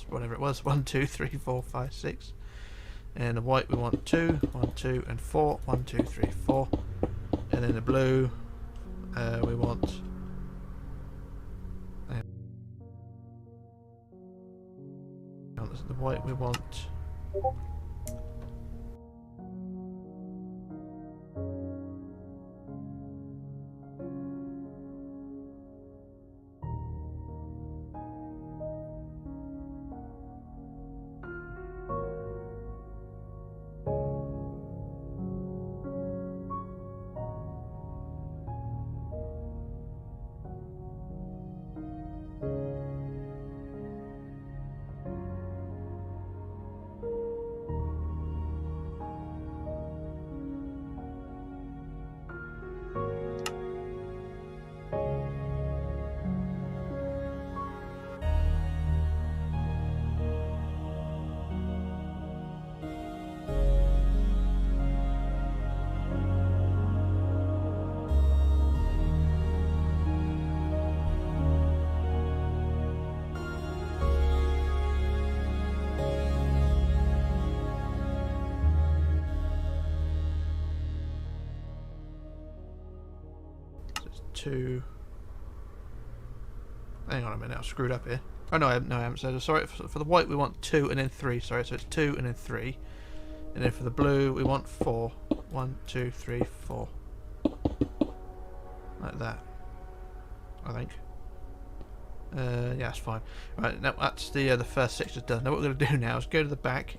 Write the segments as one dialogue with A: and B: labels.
A: whatever it was, 1, 2, 3, 4, 5, 6. And the white we want 2, 1, 2, and 4, 1, 2, 3, 4. And then the blue we want the white we want two. Hang on a minute, I've screwed up here. Oh no, I haven't said. Sorry, for the white we want 2 and then 3. Sorry, so it's 2 and then 3. And then for the blue we want 4. 1, 2, 3, 4. Like that, I think. Yeah, that's fine. Right, now that's the first section done. Now what we're going to do now is go to the back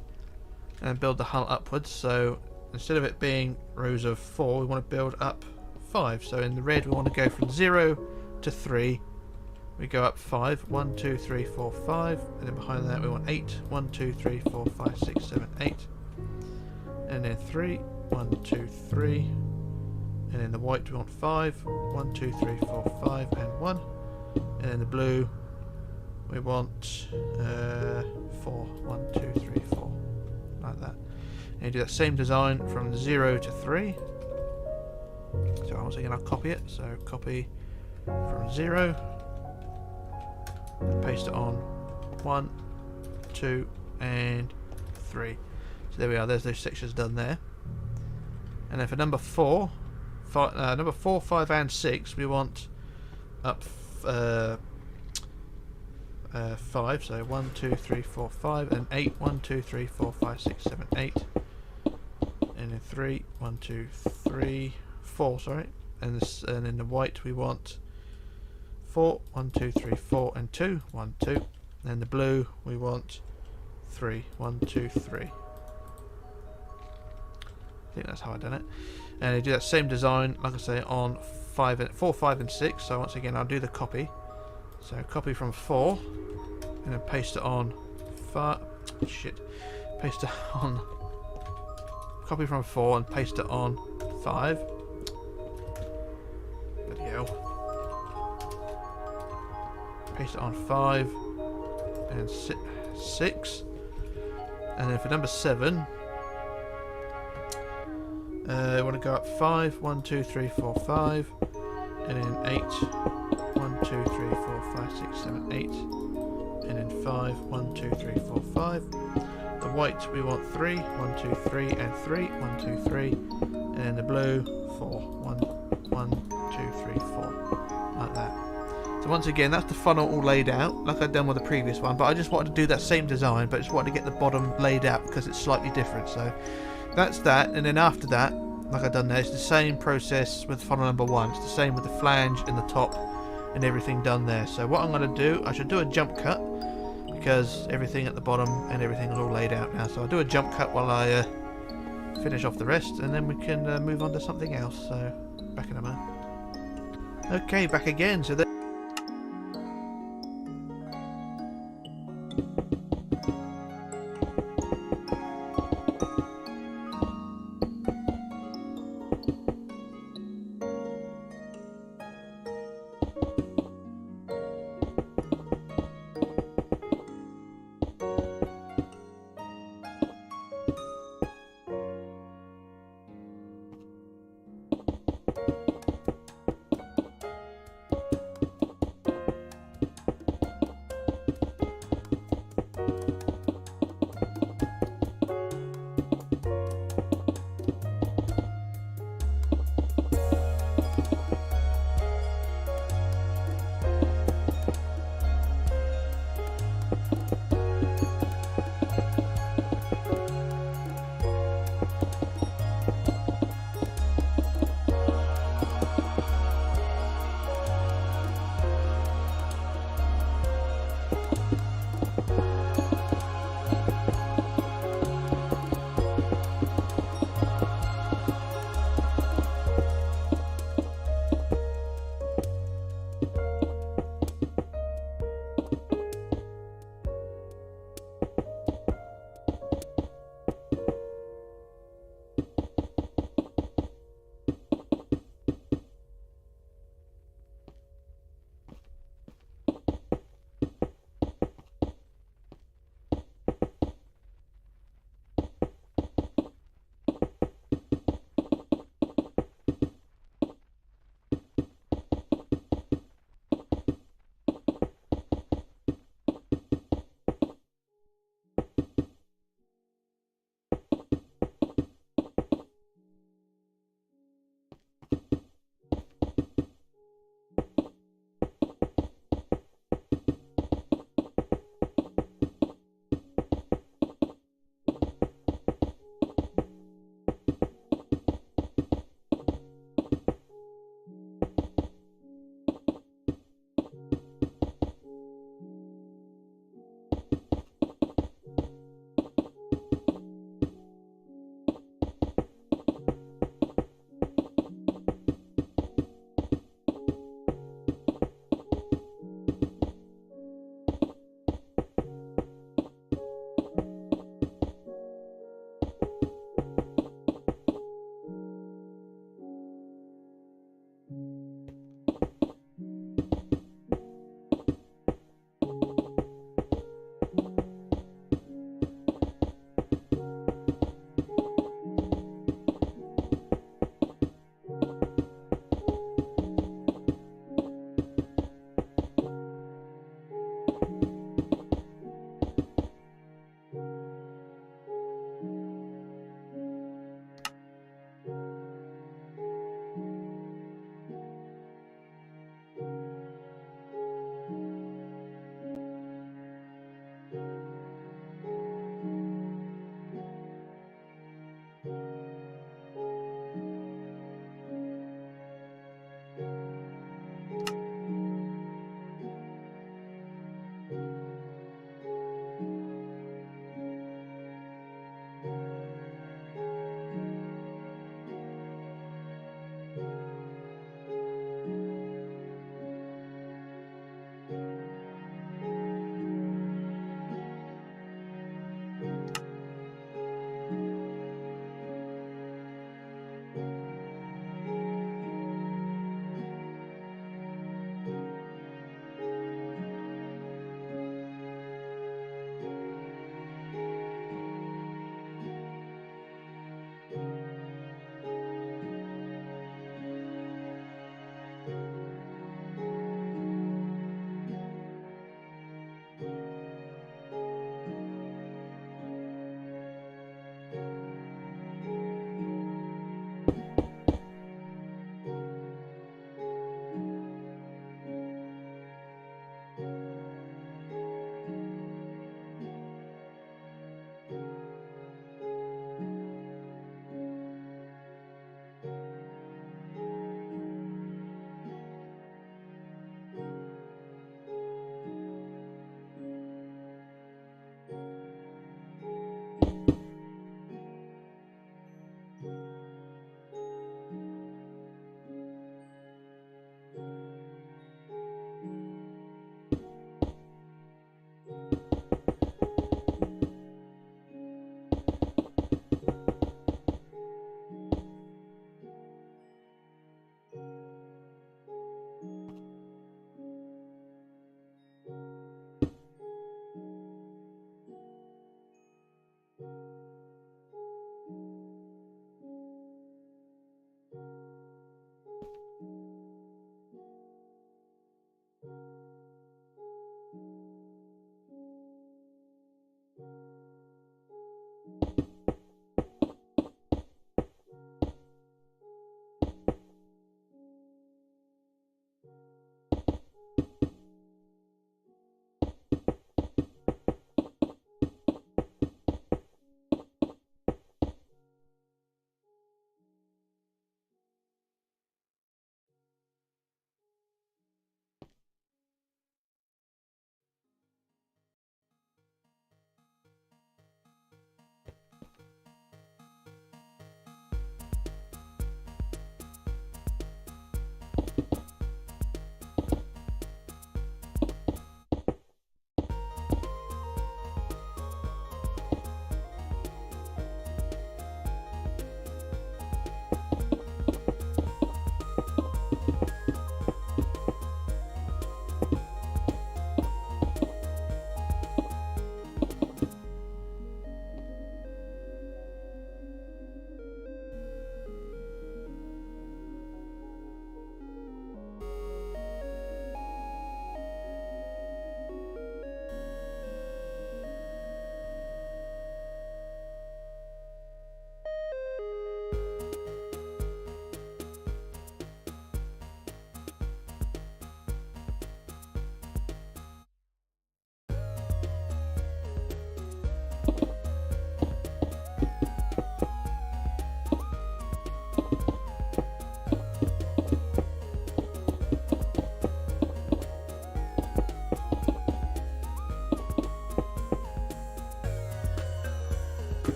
A: and build the hull upwards. So instead of it being rows of 4, we want to build up 5. So in the red we want to go from 0 to 3. We go up 5. 1, 2, 3, 4, 5. And then behind that we want 8. 1, 2, 3, 4, 5, 6, 7, 8. And then 3. 1, 2, 3. And in the white we want 5. 1, 2, 3, 4, 5, and 1. And in the blue we want 4. 1, 2, 3, 4. Like that. And you do that same design from 0 to 3. So once again I'll copy it. So copy from 0. And paste it on 1, 2, and 3. So there we are. There's those sections done there. And then for number 4, 5, and 6, we want up 5. So 1, 2, 3, 4, 5, and 8. 1, 2, 3, 4, 5, 6, 7, 8. And then 3. 1, 2, 3, 4. Sorry. And in the white we want 4, 1, 2, 3, 4, and 2, 1, 2. And the blue we want 3, 1, 2, 3. I think that's how I done it. And you do that same design, like I say, on 4, 5, and 6. So once again, I'll do the copy. So copy from 4, and then paste it on 5. Paste it on. Copy from 4 and paste it on 5. Bloody hell. Paste it on 5 and 6, and then for number 7 I want to go up 5, 1, 2, 3, 4, 5, and then 8, 1, 2, 3, 4, 5, 6, 7, 8, and then 5, 1, 2, 3, 4, 5. The white we want 3, 1, 2, 3, and 3, 1, 2, 3, and then the blue 4, 1, 2, 3, 4, like that. So once again, that's the funnel all laid out, like I'd done with the previous one, but I just wanted to do that same design, but just wanted to get the bottom laid out because it's slightly different. So that's that, and then after that, like I've done there, it's the same process with funnel number 1. It's the same with the flange and the top and everything done there. So what I'm going to do, I should do a jump cut because everything at the bottom and everything is all laid out now. So I'll do a jump cut while I finish off the rest, and then we can move on to something else. So back in a moment. Okay, back again. So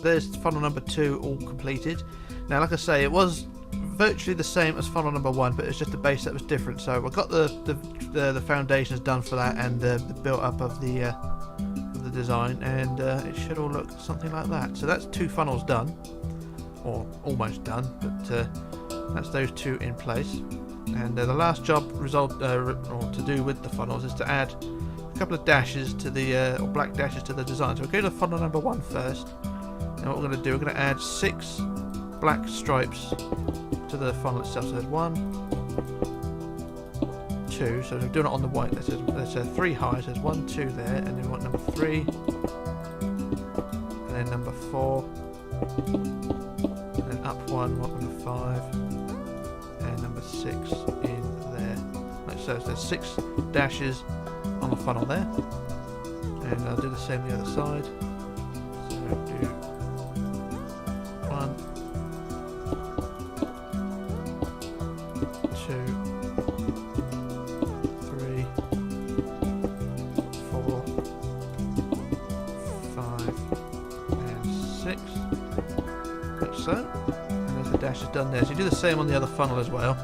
A: There's funnel number 2 all completed. Now, like I say, it was virtually the same as funnel number 1, but it's just the base that was different. So I got the foundations done for that and the build up of the design, and it should all look something like that. So that's 2 funnels done, or almost done, but that's those 2 in place. And the last job or to do with the funnels is to add a couple of dashes to the or black dashes to the design. So we'll go to funnel number 1 first. And what we're going to do, we're going to add 6 black stripes to the funnel itself. So there's 1, 2. So we're doing it on the white. There's 3 high. So there's 1, 2 there, and then we want number 3, and then number 4, and then up 1, what number 5, and number 6 in there. Like so, there's 6 dashes on the funnel there, and I'll do the same the other side. So do 1, 2, 3, 4, 5, and 6, like so. And there's the dashes done there. So you do the same on the other funnel as well,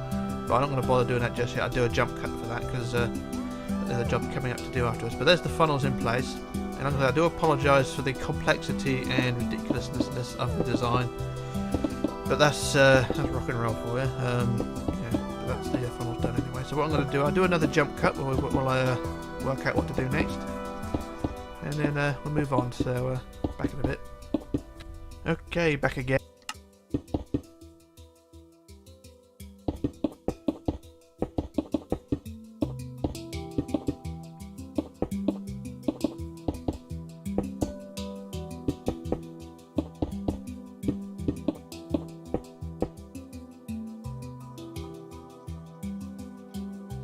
A: but I'm not going to bother doing that just yet. I'll do a jump cut for that because there's a job coming up to do afterwards. But there's the funnels in place. And I do apologise for the complexity and ridiculousness of the design, but that's rock and roll for you. Yeah, but that's the funnels done anyway. So what I'm going to do, I'll do another jump cut while I work out what to do next, and then we'll move on. So back in a bit. Okay, back again.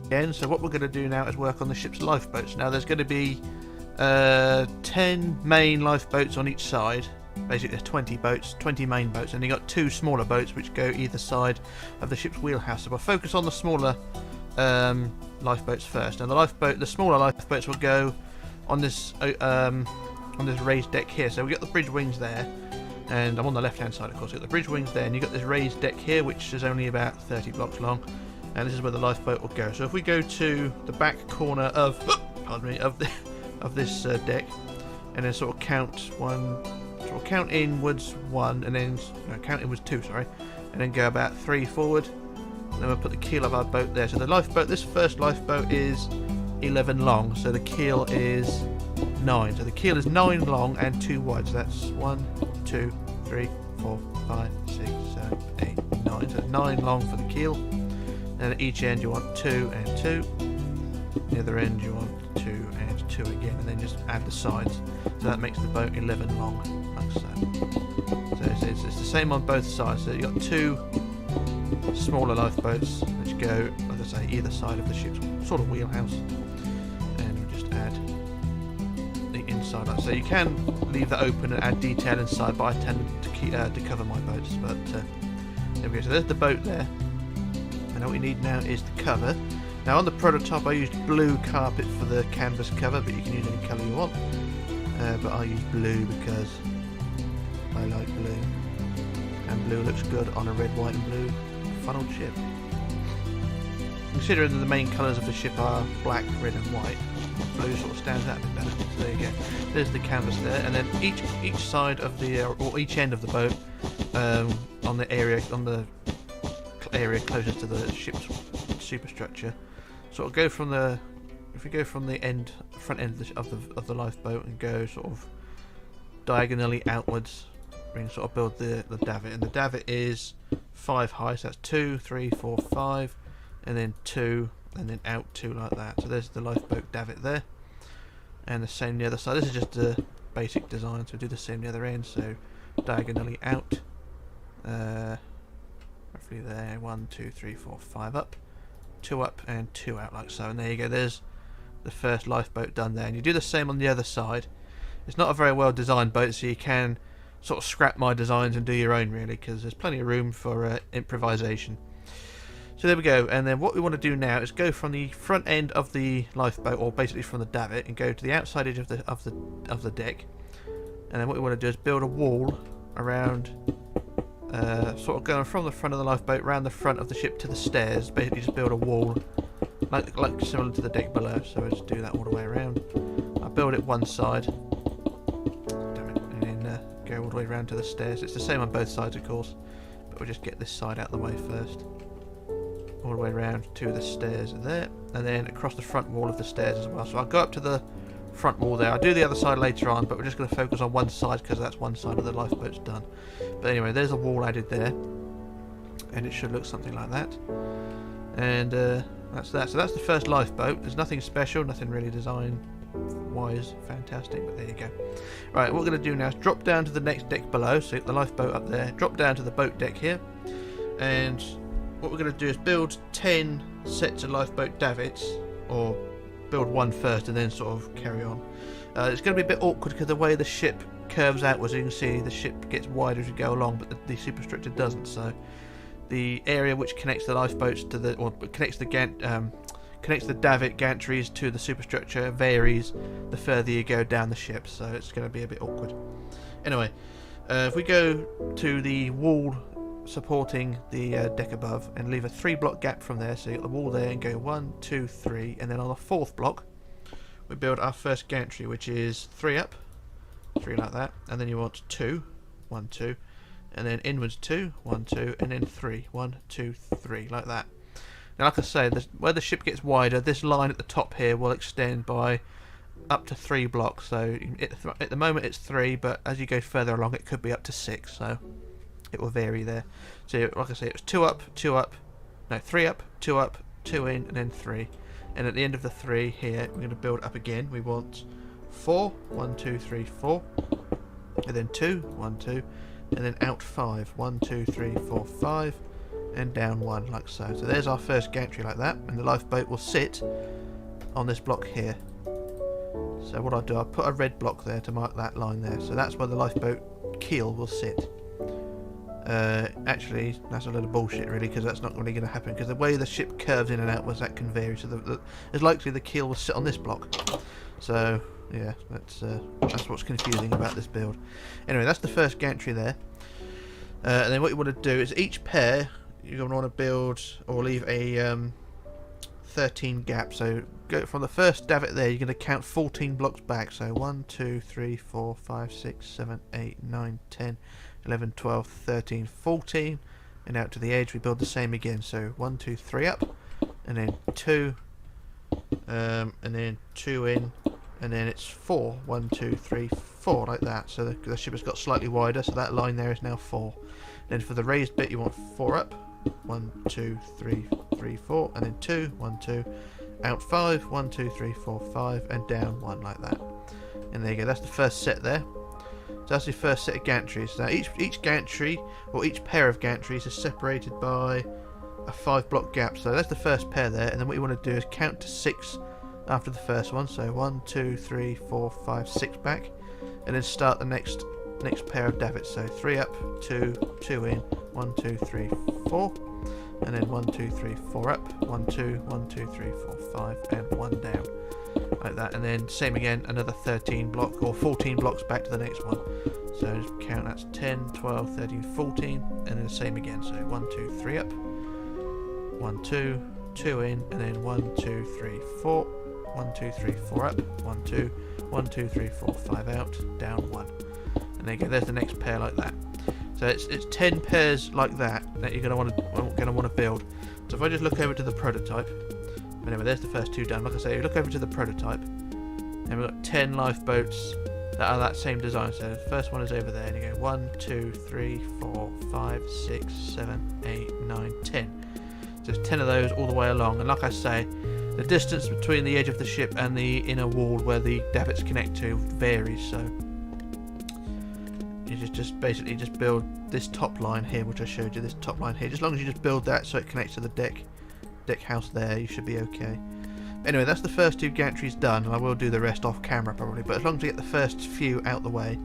A: again. So what we're going to do now is work on the ship's lifeboats. Now there's going to be 10 main lifeboats on each side. Basically there's 20 boats, 20 main boats, and you've got 2 smaller boats which go either side of the ship's wheelhouse. So we'll focus on the smaller lifeboats first. And the smaller lifeboats will go on this raised deck here. So we've got the bridge wings there, and I'm on the left hand side of course. We've got the bridge wings there, and you've got this raised deck here which is only about 30 blocks long, and this is where the lifeboat will go. So if we go to the back corner of of this deck, and then sort of count inwards 1, and then count inwards 2, sorry, and then go about 3 forward, and then we'll put the keel of our boat there. So the lifeboat, this first lifeboat is 11 long, so the keel is 9. So the keel is 9 long and 2 wide. So that's 1, 2, 3, 4, 5, 6, 7, 8, 9. So 9 long for the keel. And at each end you want 2 and 2. The other end you want 2 and 2 again, and then just add the sides. So that makes the boat 11 long, like so. So it's the same on both sides. So you've got 2 smaller lifeboats which go, like I say, either side of the ship's sort of wheelhouse. And we'll just add the inside. So you can leave that open and add detail inside, but I tend to cover my boats. But there we go. So there's the boat there. And all we need now is the cover. Now on the prototype I used blue carpet for the canvas cover, but you can use any colour you want. But I use blue because I like blue. And blue looks good on a red, white and blue funneled ship. Considering that the main colours of the ship are black, red and white, blue sort of stands out a bit better. So there you go. There's the canvas there, and then each side of the or each end of the boat on the area closest to the ship's superstructure. Sort of go from the, if we go from the front end of the lifeboat and go sort of diagonally outwards, we can sort of build the davit, and the davit is 5 high, so that's 2, 3, 4, 5, and then 2, and then out 2 like that. So there's the lifeboat davit there, and the same the other side. This is just a basic design, so do the same the other end. So diagonally out, roughly there, 1, 2, 3, 4, 5 up, 2 up and 2 out like so, and there you go. There's the first lifeboat done there, and you do the same on the other side. It's not a very well designed boat, so you can sort of scrap my designs and do your own really, because there's plenty of room for improvisation. So there we go. And then what we want to do now is go from the front end of the lifeboat, or basically from the davit, and go to the outside edge of the deck. And then what we want to do is build a wall around, sort of going from the front of the lifeboat round the front of the ship to the stairs. Basically just build a wall like similar to the deck below. So we'll just do that all the way around. I'll build it one side, and then go all the way around to the stairs. It's the same on both sides of course, but we'll just get this side out of the way first. All the way around to the stairs there, and then across the front wall of the stairs as well. So I'll go up to the front wall there. I'll do the other side later on, but we're just going to focus on one side because that's one side of the lifeboat's done. But anyway, there's a wall added there, and it should look something like that. And that's that. So that's the first lifeboat. There's nothing special, nothing really design wise fantastic, but there you go. Right, what we're going to do now is drop down to the next deck below. So the lifeboat up there, drop down to the boat deck here, and what we're going to do is build 10 sets of lifeboat davits, or build one first and then sort of carry on. It's going to be a bit awkward because the way the ship curves outwards, you can see the ship gets wider as you go along, but the superstructure doesn't. So the area which connects the lifeboats to the, or connects the davit gantries to the superstructure varies the further you go down the ship. So it's going to be a bit awkward. Anyway, if we go to the wall supporting the deck above and leave a 3-block gap from there, so you got the wall there, and go 1, 2, 3, and then on the 4th block we build our first gantry, which is 3 up, 3 like that, and then you want 2, 1, 2, and then inwards 2, 1, 2, and then 3, 1, 2, 3 like that. Now like I say, where the ship gets wider, this line at the top here will extend by up to 3 blocks. So at the moment it's 3, but as you go further along it could be up to 6, so it will vary there. So like I say, it was 3 up, 2 up, 2 in, and then 3. And at the end of the 3 here, we're going to build up again. We want 4, 1, 2, 3, 4, and then 2, 1, 2, and then out 5, 1, 2, 3, 4, 5, and down 1 like so. So there's our first gantry like that, and the lifeboat will sit on this block here. So what I'll do, I'll put a red block there to mark that line there. So that's where the lifeboat keel will sit. Actually, that's a load of bullshit really, because that's not really going to happen, because the way the ship curves in and outwards, that can vary. So it's likely the keel will sit on this block. So yeah, that's what's confusing about this build. Anyway, that's the first gantry there. And then what you want to do is each pair you're going to want to build or leave a 13 gap. So go from the first davit there, you're going to count 14 blocks back. So 1, 2, 3, 4, 5, 6, 7, 8, 9, 10, 11, 12, 13, 14, and out to the edge we build the same again. So 1, 2, 3 up, and then 2, and then 2 in, and then it's 4. 1, 2, 3, 4, like that. So the ship has got slightly wider, so that line there is now 4. Then for the raised bit you want 4 up, 1, 2, 3, 3, 4, and then 2, 1, 2, out 5, 1, 2, 3, 4, 5, and down 1 like that. And there you go, that's the first set there. So that's the first set of gantries. Now each gantry, or each pair of gantries, is separated by a 5 block gap. So that's the first pair there, and then what you want to do is count to 6 after the first one. So 1, 2, 3, 4, 5, 6 back, and then start the next pair of davits. So 3 up, 2, 2 in, 1, 2, 3, 4, and then 1, 2, 3, 4 up, 1, 2, 1, 2, 3, 4, 5, and 1 down. Like that, and then same again, another 13 block or 14 blocks back to the next one. So just count, that's 10, 12, 13, 14, and then the same again. So 1, 2, 3 up, 1, 2, 2 in, and then 1, 2, 3, 4, 1, 2, 3, 4 up, 1, 2, 1, 2, 3, 4, 5 out, down 1. And there you go, there's the next pair like that. So it's 10 pairs like that you're going to want to build. So if I just look over to the prototype, anyway, there's the first 2 done. Like I say, you look over to the prototype, and we've got 10 lifeboats that are that same design. So the first one is over there, and you go 1, 2, 3, 4, 5, 6, 7, 8, 9, 10. So there's 10 of those all the way along. And like I say, the distance between the edge of the ship and the inner wall where the davits connect to varies. So you just basically just build this top line here, which I showed you, this top line here. As long as you just build that so it connects to the deck house there, you should be okay. Anyway, that's the first 2 gantries done, and I will do the rest off camera probably, but as long as we get the first few out the way,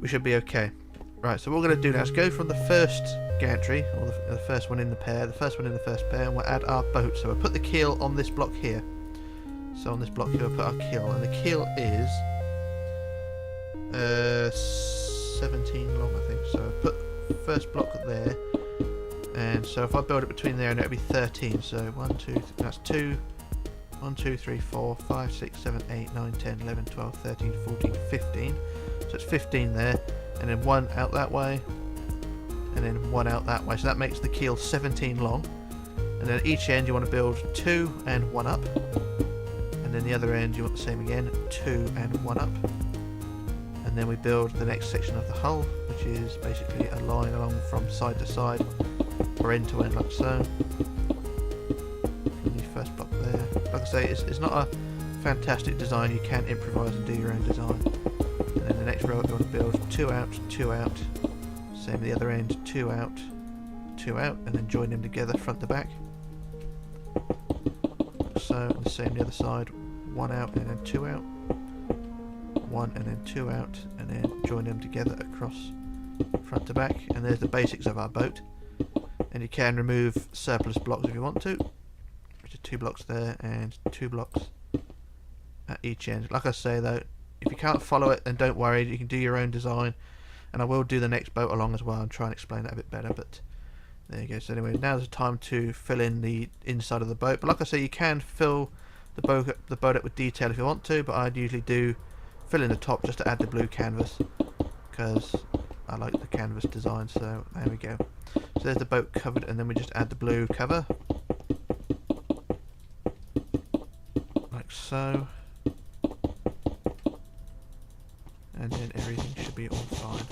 A: we should be okay. Right, so what we're going to do now is go from the first gantry, or the first one in the pair, and we'll add our boat. So we'll put the keel on this block here. So on this block here we'll put our keel, and the keel is 17 long, I think. So I'll put the first block there, and so if I build it between there and there, it'll be 13. So 1, 2, that's 2, 1, 2, 3, 4, 5, 6, 7, 8, 9, 10, 11, 12, 13, 14, 15. So it's 15 there, and then 1 out that way, and then 1 out that way. So that makes the keel 17 long. And then at each end you want to build 2 and 1 up, and then the other end you want the same again, 2 and 1 up. And then we build the next section of the hull, which is basically a line along from side to side, or end to end, like so. From the first block there. Like I say, it's not a fantastic design, you can improvise and do your own design. And then the next row we're going to build 2 out, 2 out, same the other end, 2 out, 2 out, and then join them together front to back. So, and the same the other side, 1 out and then 2 out, 1 and then 2 out, and then join them together across front to back. And there's the basics of our boat. And you can remove surplus blocks if you want to, which are 2 blocks there and 2 blocks at each end. Like I say though, if you can't follow it, then don't worry, you can do your own design, and I will do the next boat along as well and try and explain that a bit better. But there you go. So anyway, now's the time to fill in the inside of the boat. But like I say, you can fill the boat up with detail if you want to, but I'd usually do fill in the top just to add the blue canvas, because I like the canvas design. So there we go. So there's the boat covered, and then we just add the blue cover, like so. And then everything should be all fine.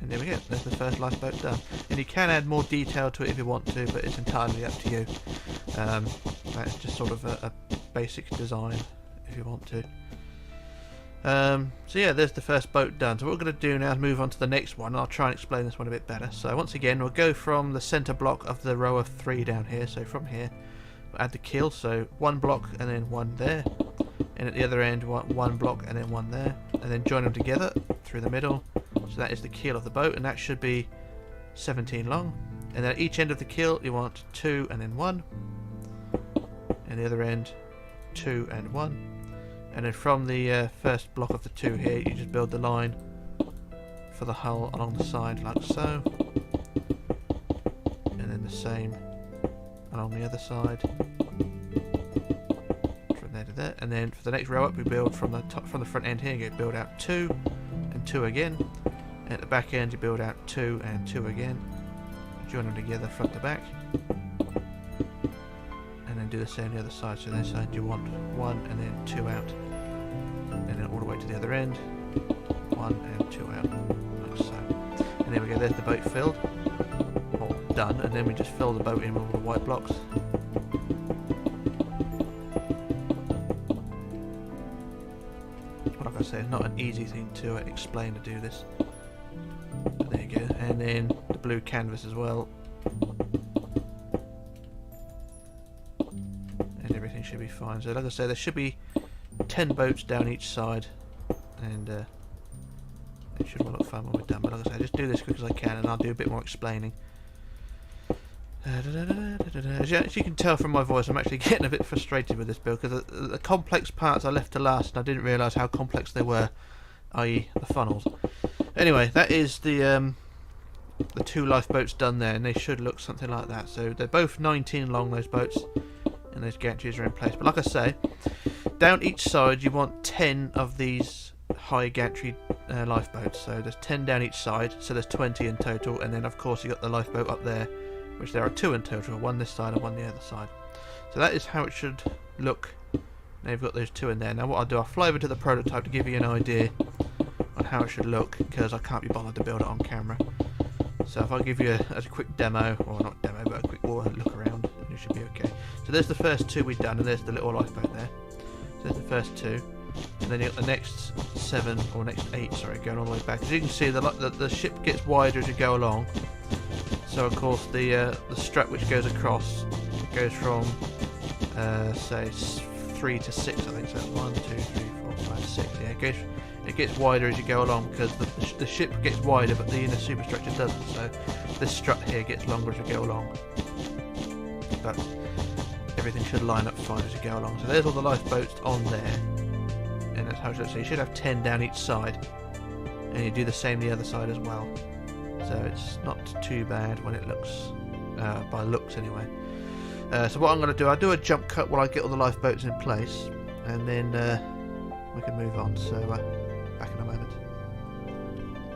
A: And there we go, there's the first lifeboat done. And you can add more detail to it if you want to, but it's entirely up to you. That's just sort of a basic design if you want to. So yeah, there's the first boat done. So what we're going to do now is move on to the next one. I'll try and explain this one a bit better. So once again, we'll go from the centre block of the row of 3 down here. So from here, we'll add the keel. So 1 block and then 1 there. And at the other end, 1 block and then 1 there. And then join them together through the middle. So that is the keel of the boat, and that should be 17 long. And then at each end of the keel, you want 2 and then 1. And the other end, 2 and 1. And then from the first block of the 2 here, you just build the line for the hull along the side like so. And then the same along the other side. From there to there. And then for the next row up, we build from the top, from the front end here, you build out 2 and 2 again. And at the back end, you build out 2 and 2 again. Join them together front to back. And then do the same on the other side. So this side you want 1 and then 2 out. And then all the way to the other end, 1 and 2 out, like so. And there we go, there's the boat filled, or done, and then we just fill the boat in with all the white blocks. Like I say, it's not an easy thing to explain to do this. But there you go, and then the blue canvas as well. And everything should be fine. So like I say, there should be 10 boats down each side, and it should all look fun when we're done. But like I say, I just do this as quick as I can, and I'll do a bit more explaining. As you can tell from my voice, I'm actually getting a bit frustrated with this build, because the complex parts I left to last, and I didn't realise how complex they were, i.e. the funnels. Anyway, that is the 2 lifeboats done there, and they should look something like that. So they're both 19 long, those boats, and those gantries are in place. But like I say, down each side you want 10 of these high gantry lifeboats. So there's 10 down each side, so there's 20 in total. And then of course you got the lifeboat up there, which there are 2 in total, 1 this side and 1 the other side. So that is how it should look. Now you've got those 2 in there. Now what I'll do, I'll fly over to the prototype to give you an idea on how it should look, because I can't be bothered to build it on camera. So if I give you a quick demo, or not demo, but a quick look around, you should be okay. So there's the first 2 we've done, and there's the little lifeboat there. So there's the first 2, and then you got the next 7, or next 8, sorry, going all the way back. As you can see, the ship gets wider as you go along. So of course the strut which goes across goes from say 3 to 6, I think. So 1, 2, 3, 4, 5, 6. Yeah, it gets wider as you go along, because the ship gets wider, but the inner superstructure doesn't. So this strut here gets longer as we go along. But everything should line up fine as you go along. So there's all the lifeboats on there, and that's how it looks. So you should have 10 down each side, and you do the same the other side as well. So it's not too bad when it looks, by looks anyway. So what I'm going to do, I'll do a jump cut while I get all the lifeboats in place, and then we can move on. So back in a moment.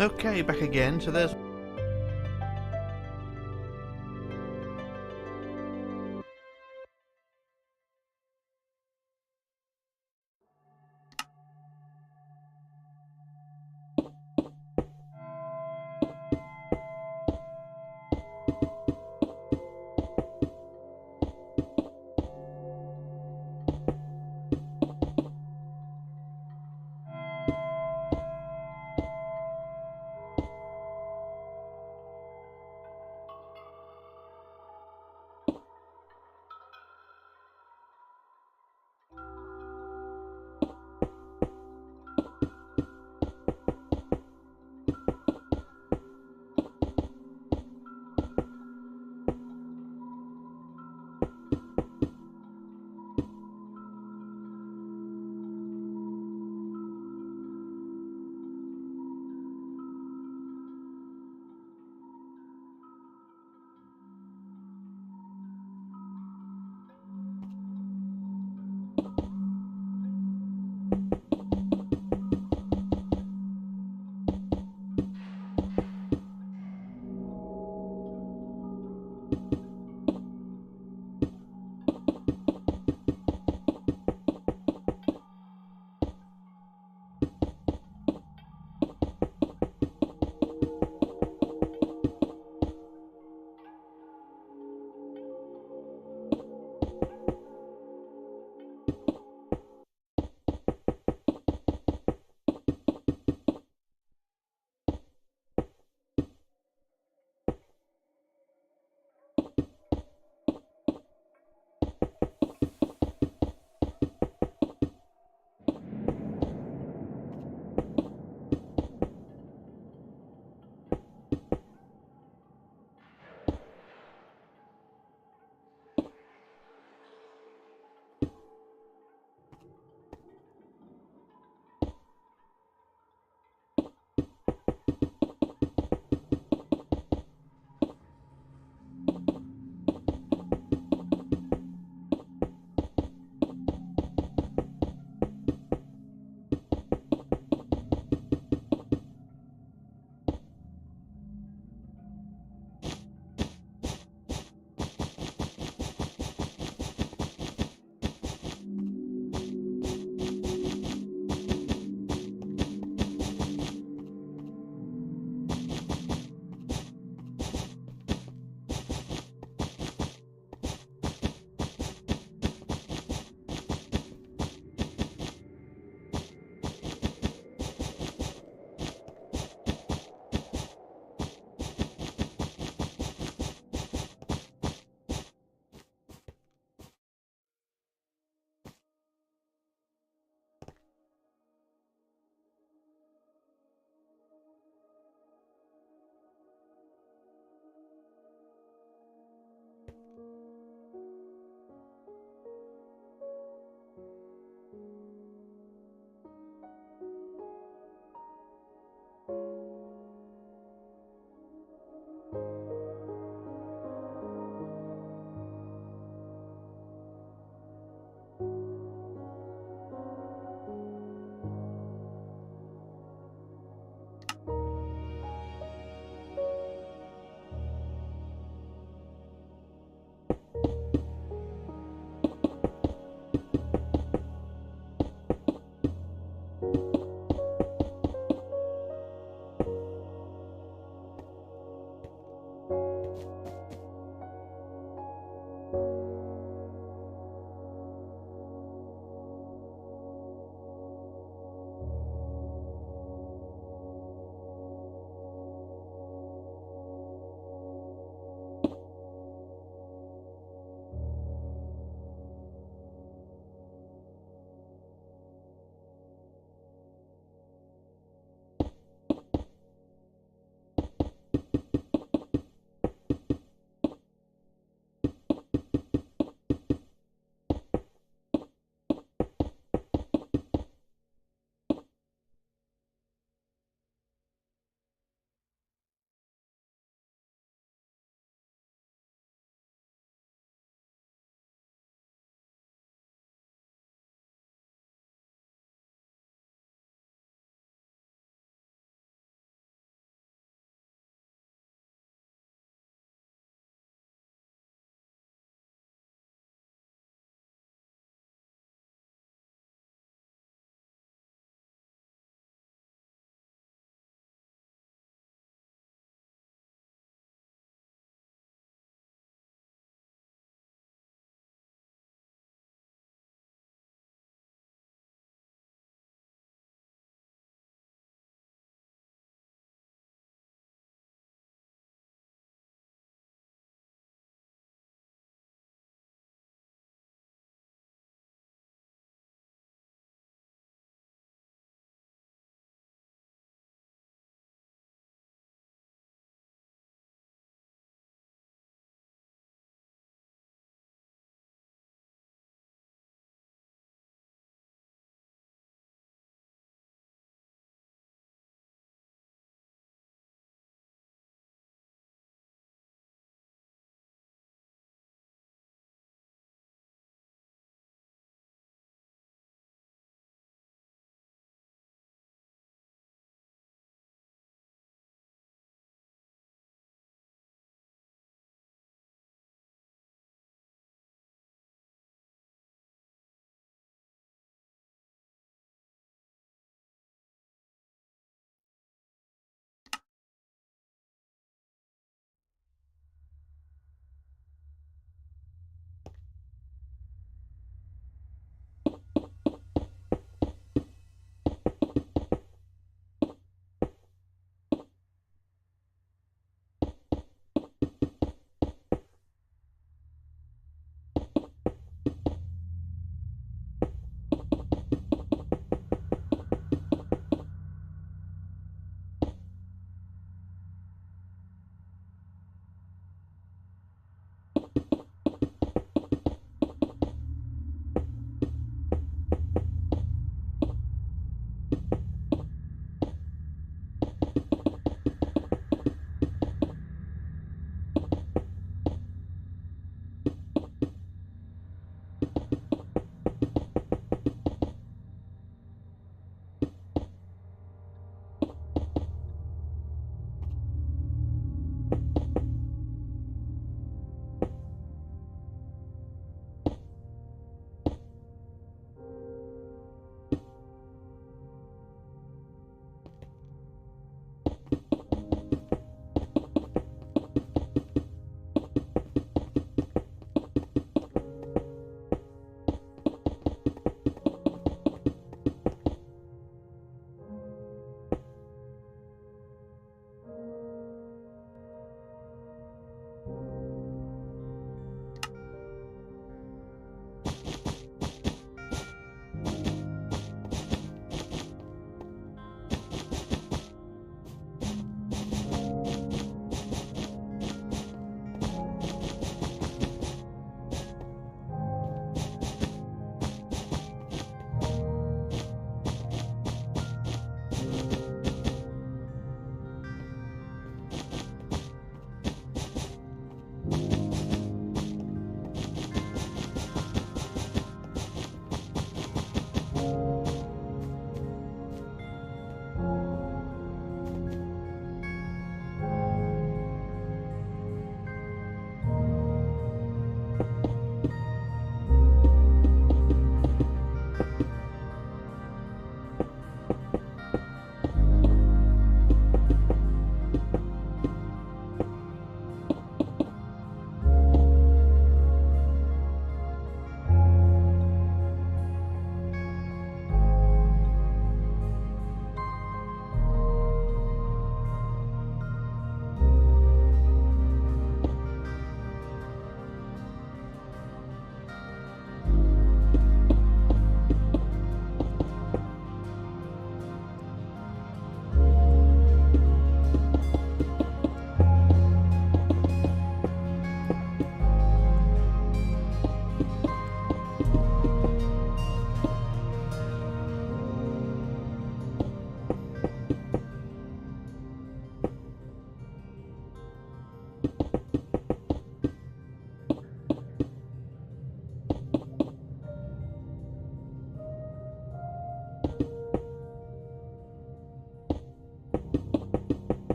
A: Okay, back again. So there's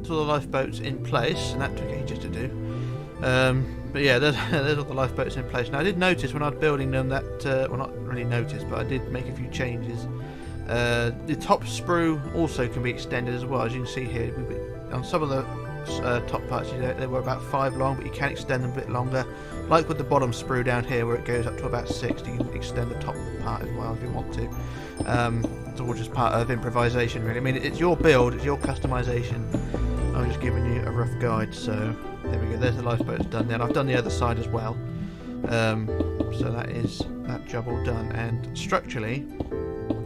A: that's all the lifeboats in place, and that took ages to do. But yeah, there's all the lifeboats in place. Now I did notice when I was building them that, well, not really noticed, but I did make a few changes. The top sprue also can be extended as well, as you can see here. On some of the top parts, they were about 5 long, but you can extend them a bit longer. Like with the bottom sprue down here, where it goes up to about 6, you can extend the top part as well if you want to. It's all just part of improvisation, really. I mean, it's your build, it's your customization. I'm just giving you a rough guide. So there we go. There's the lifeboats done there. And I've done the other side as well. So that is that job all done. And structurally,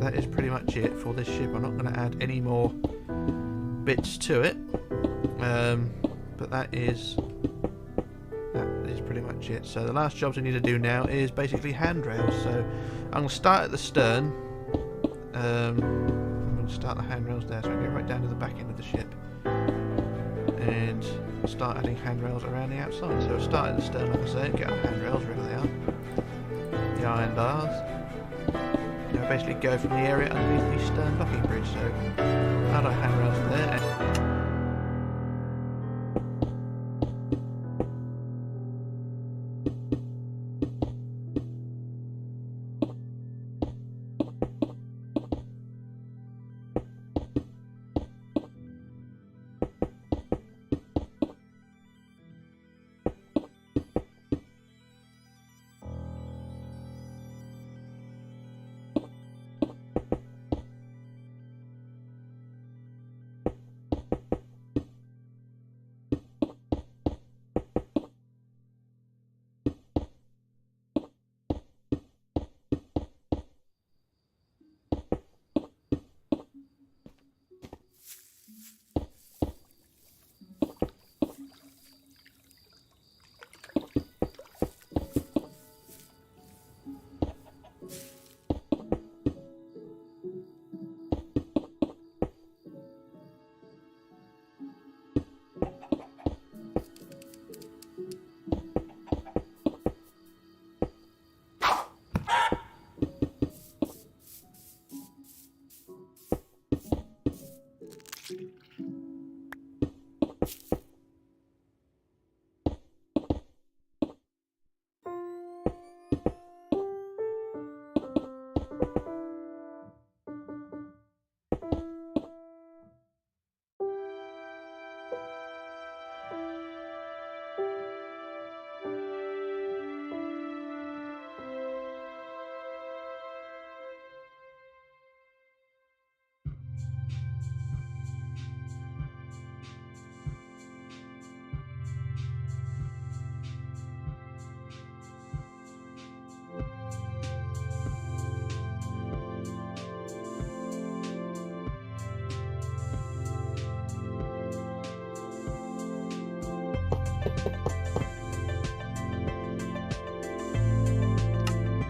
A: that is pretty much it for this ship. I'm not going to add any more bits to it. But that is pretty much it. So the last jobs I need to do now is basically handrails. So I'm going to start at the stern. I'm going to start the handrails there, so I can get right down to the back end of the ship and start adding handrails around the outside. So I'll start at the stern, like I say, and get our handrails wherever they are. The iron bars. Now basically go from the area underneath the stern docking bridge. So add our handrails there.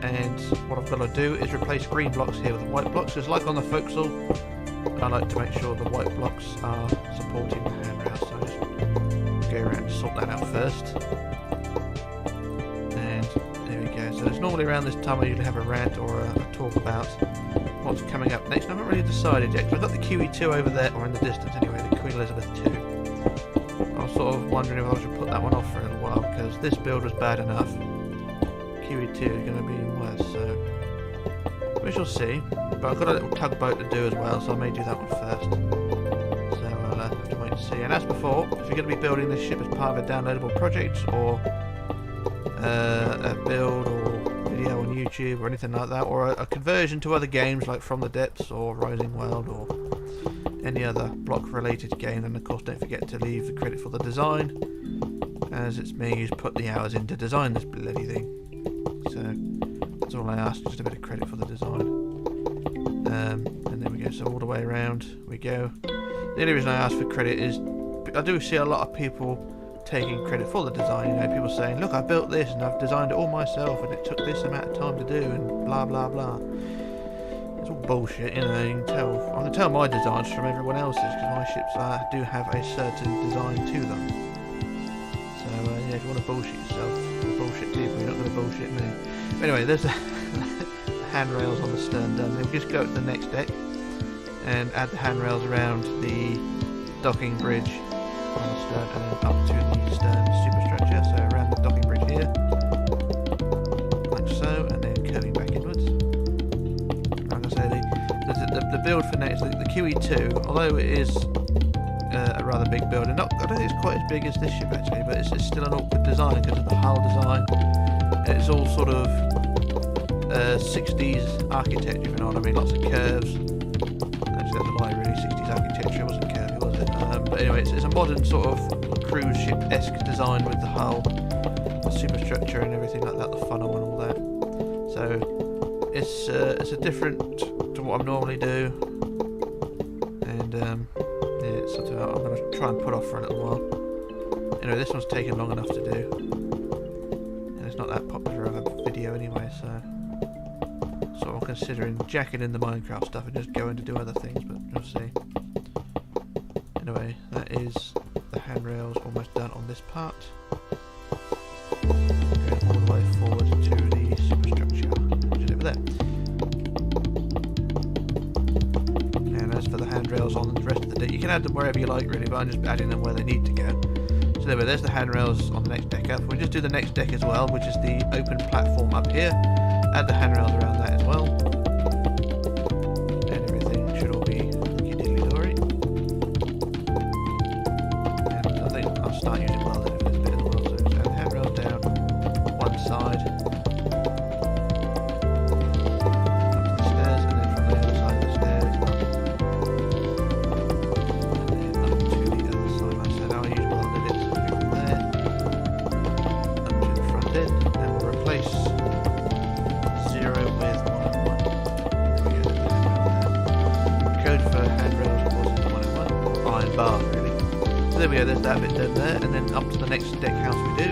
A: And what I've got to do is replace green blocks here with white blocks. Just like on the forecastle, I like to make sure the white blocks are supporting the handrail. So I just go around and sort that out first. And there we go. So it's normally around this time I usually have a rant or a talk about what's coming up next. I haven't really decided yet, because I've got the QE2 over there, or in the distance anyway, the Queen Elizabeth II. I was sort of wondering if I should put that one off for a little while, because this build was bad enough. QE2 is going to be worse, so we shall see. But I've got a little tugboat to do as well, so I may do that one first. So I'll have to wait and see. And as before, if you're going to be building this ship as part of a downloadable project, or a build or video on YouTube or anything like that, or a conversion to other games like From the Depths or Rising World or any other block related game, then of course don't forget to leave the credit for the design, as it's me who's put the hours in to design this bloody thing. So that's all I ask, just a bit of credit for the design. And there we go, so all the way around we go. The only reason I ask for credit is I do see a lot of people taking credit for the design, you know, people saying, look, I built this and I've designed it all myself and it took this amount of time to do and blah blah blah. It's all bullshit, you know. I can tell my designs from everyone else's, because my ships do have a certain design to them. So yeah, if you want to bullshit yourself, you bullshit people, you're not going to bullshit me. But anyway, there's the handrails on the stern done. Then we just go to the next deck and add the handrails around the docking bridge on the stern and then up to the stern superstructure, so around the docking bridge here, like so, and then curving back inwards. Like I say, the build for next, the QE2, although it is a rather big build, and I don't think it's quite as big as this ship actually, but it's still an awkward design because of the hull design. It's all sort of 60s architecture, if you know what I mean, lots of curves. Actually, that's a lie, really. 60s architecture, it wasn't curvy, was it? But anyway, it's a modern sort of cruise ship-esque design with the hull, the superstructure and everything like that, the funnel and all that. So it's a different to what I normally do, and yeah, it's something I'm going to try and put off for a little while. Anyway, this one's taken long enough to do, and it's not that popular of a video anyway, so I'm considering jacking in the Minecraft stuff and just going to do other things, but we'll see. Anyway, that is the handrails almost done on this part. Going all the way forward to the superstructure, which is over there. And as for the handrails on the rest of the deck, you can add them wherever you like really, but I'm just adding them where they need to go. So anyway, there's the handrails on the next deck up. We'll just do the next deck as well, which is the open platform up here. Add the handrails around that as well. And everything should all be looky diddly dory. And I think I'll start using welding for this bit as well. So just add the handrails down one side. Up to the stairs, and then from the other side of the stairs up. And then up to the other side. Like I said, how I use welding is from there up to the front end. And we'll replace 0 with 101. There we go, there's the handrail there. Code for handrails, of course, is 101, or iron bar, really. So there we go, there's that bit done there, and then up to the next deck house we do.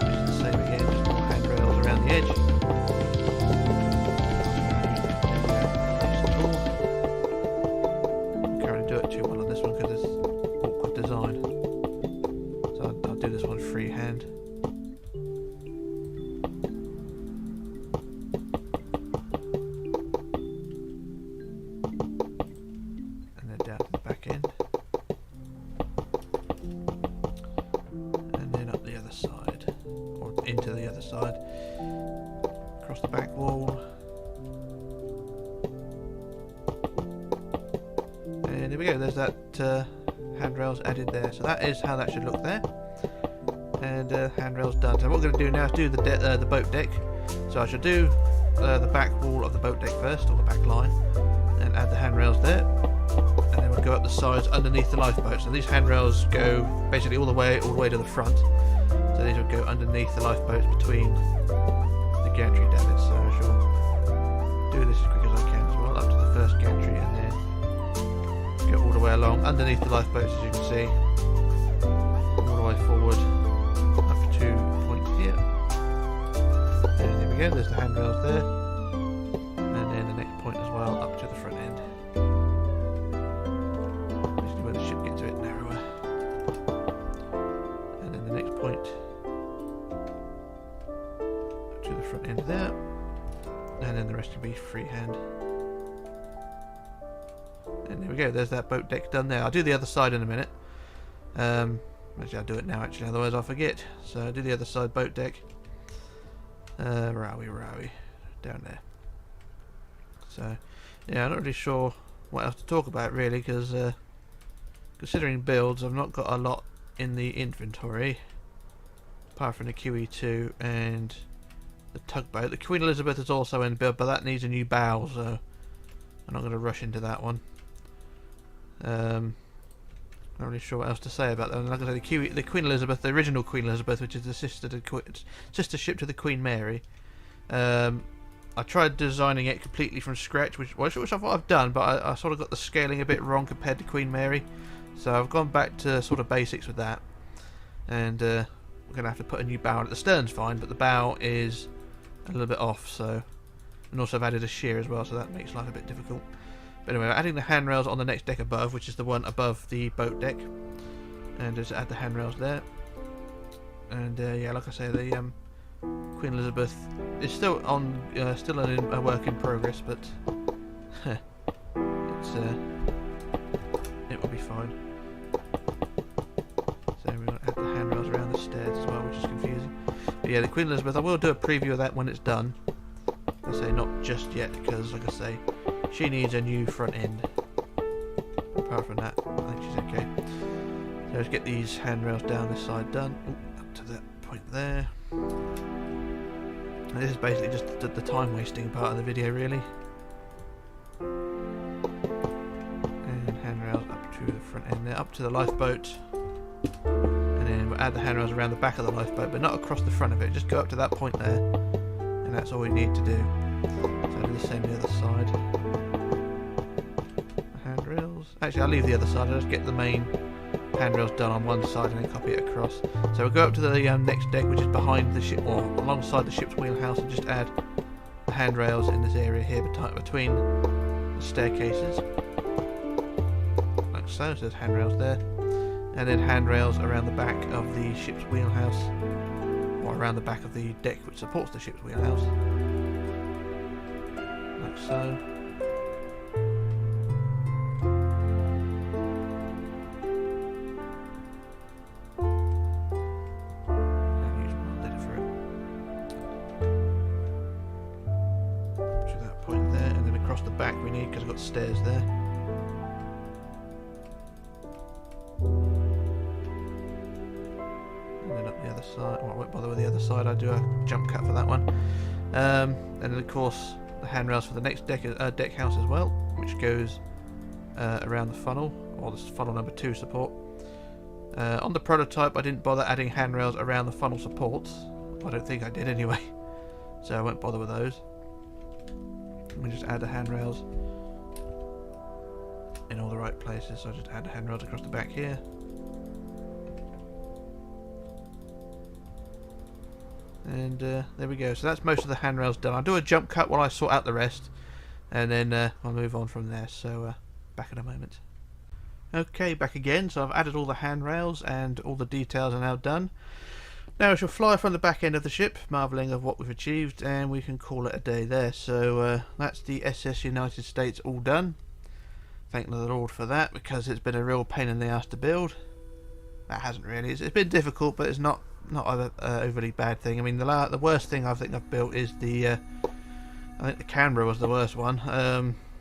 A: Just the same again, just more handrails around the edge. I can't really do it too well on this one because it's awkward design. So I'll do this one freehand. Down to the back end, and then up the other side, or into the other side, across the back wall, and there we go, there's that handrails added there. So that is how that should look there, and handrails done. So what we're going to do now is do the boat deck. So I should do the back wall of the boat deck first, or the back line, and add the handrails there. And then we'll go up the sides underneath the lifeboats. And these handrails go basically all the way to the front. So these would go underneath the lifeboats between the gantry davits. So I shall do this as quick as I can as well, up to the first gantry, and then go all the way along underneath the lifeboats, as you can see, all the way forward up to a point here. And there we go, there's the handrails there. And then the next point as well, up to the front end. Where the ship gets a bit narrower, and then the next point to the front end there, and then the rest will be freehand. And there we go, there's that boat deck done there. I'll do the other side in a minute. Actually, I'll do it now actually, otherwise I'll forget. So I'll do the other side boat deck. Where are we? Down there. So yeah, I'm not really sure what else to talk about really, because considering builds, I've not got a lot in the inventory, apart from the QE2 and the tugboat. The Queen Elizabeth is also in build, but that needs a new bow, so I'm not going to rush into that one. Not really sure what else to say about that. Like I say, the Queen Elizabeth, the original Queen Elizabeth, which is the sister ship to the Queen Mary. I tried designing it completely from scratch, which I thought I've done, but I sort of got the scaling a bit wrong compared to Queen Mary. So I've gone back to sort of basics with that, and we're going to have to put a new bow on it. The stern's fine, but the bow is a little bit off. So, and also I've added a shear as well, so that makes life a bit difficult. But anyway, adding the handrails on the next deck above, which is the one above the boat deck, and just add the handrails there. And yeah, like I say, the Queen Elizabeth is still on, still a work in progress, but it will be fine. But yeah, the Queen Elizabeth, I will do a preview of that when it's done. I say not just yet, because like I say, she needs a new front end. Apart from that, I think she's okay. So let's get these handrails down this side done. Ooh, up to that point there. And this is basically just the time wasting part of the video, really. And handrails up to the front end there, up to the lifeboat. And then we'll add the handrails around the back of the lifeboat, but not across the front of it. Just go up to that point there, and that's all we need to do. So I'll do the same the other side. Handrails. Actually, I'll leave the other side. I'll just get the main handrails done on one side and then copy it across. So we'll go up to the next deck, which is behind the ship, or alongside the ship's wheelhouse, and just add the handrails in this area here between the staircases, like so. So there's handrails there, and then handrails around the back of the ship's wheelhouse, or around the back of the deck which supports the ship's wheelhouse, like so. Back we need, because I've got stairs there. And then up the other side. Well, I won't bother with the other side, I do a jump cut for that one. And then of course the handrails for the next deck house as well, which goes around the funnel, or this funnel number 2 support. On the prototype I didn't bother adding handrails around the funnel supports. I don't think I did anyway, so I won't bother with those. We just add the handrails in all the right places, so I just add the handrails across the back here. And there we go, so that's most of the handrails done. I'll do a jump cut while I sort out the rest, and then I'll move on from there, so back in a moment. Okay, back again. So I've added all the handrails and all the details are now done. Now I shall fly from the back end of the ship, marvelling of what we've achieved, and we can call it a day there. So that's the SS United States all done. Thank the Lord for that, because it's been a real pain in the ass to build. That hasn't really. It's been difficult, but it's not an overly bad thing. I mean, the worst thing I think I've built is the I think the Canberra was the worst one.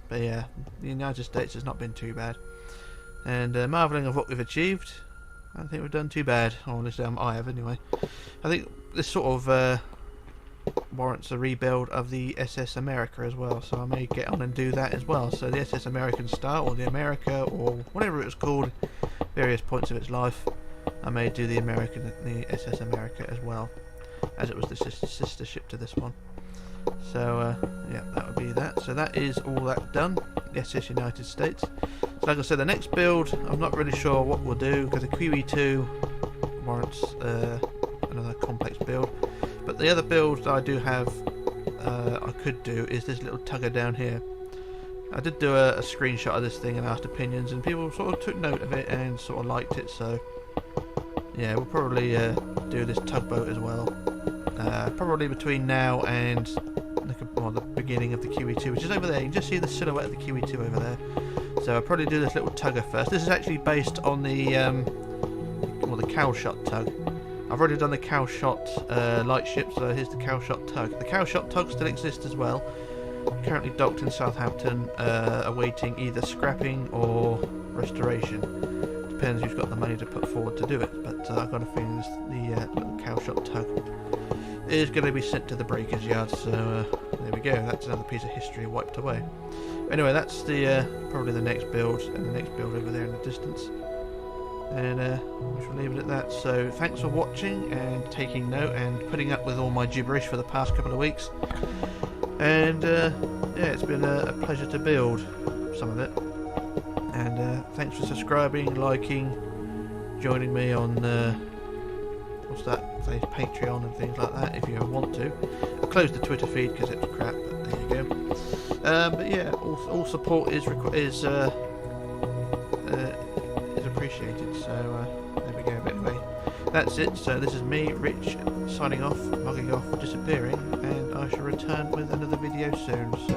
A: But yeah, the United States has not been too bad. And marvelling of what we've achieved. I don't think we've done too bad. Honestly, I have anyway. I think this sort of warrants a rebuild of the SS America as well, so I may get on and do that as well. So the SS American Star, or the America, or whatever it was called, various points of its life, I may do the SS America as well, as it was the sister ship to this one. So yeah, that would be that. So that is all that done. The SS United States. So like I said, the next build, I'm not really sure what we'll do, because the QE2 warrants another complex build. But the other build that I do have, I could do, is this little tugger down here. I did do a screenshot of this thing and asked opinions, and people sort of took note of it and sort of liked it. So yeah, we'll probably do this tugboat as well. Probably between now and the beginning of the QE2, which is over there. You can just see the silhouette of the QE2 over there. So I'll probably do this little tugger first. This is actually based on the the Cowshot tug. I've already done the Cowshot lightship, so here's the Cowshot tug. The Cowshot tug still exists as well. Currently docked in Southampton, awaiting either scrapping or restoration. Depends who's got the money to put forward to do it. But I've got a feeling the little Cowshot tug is going to be sent to the breakers yard. So there we go. That's another piece of history wiped away. Anyway, that's the probably the next build, and the next build over there in the distance. And we shall leave it at that. So thanks for watching and taking note and putting up with all my gibberish for the past couple of weeks. And yeah, it's been a pleasure to build some of it. And thanks for subscribing, liking, joining me on what's that? Say Patreon and things like that if you ever want to. I closed the Twitter feed because it was crap, but there you go. But yeah, all support is appreciated. So there we go. But anyway, that's it. So this is me, Rich, signing off, logging off, disappearing, and I shall return with another video soon. So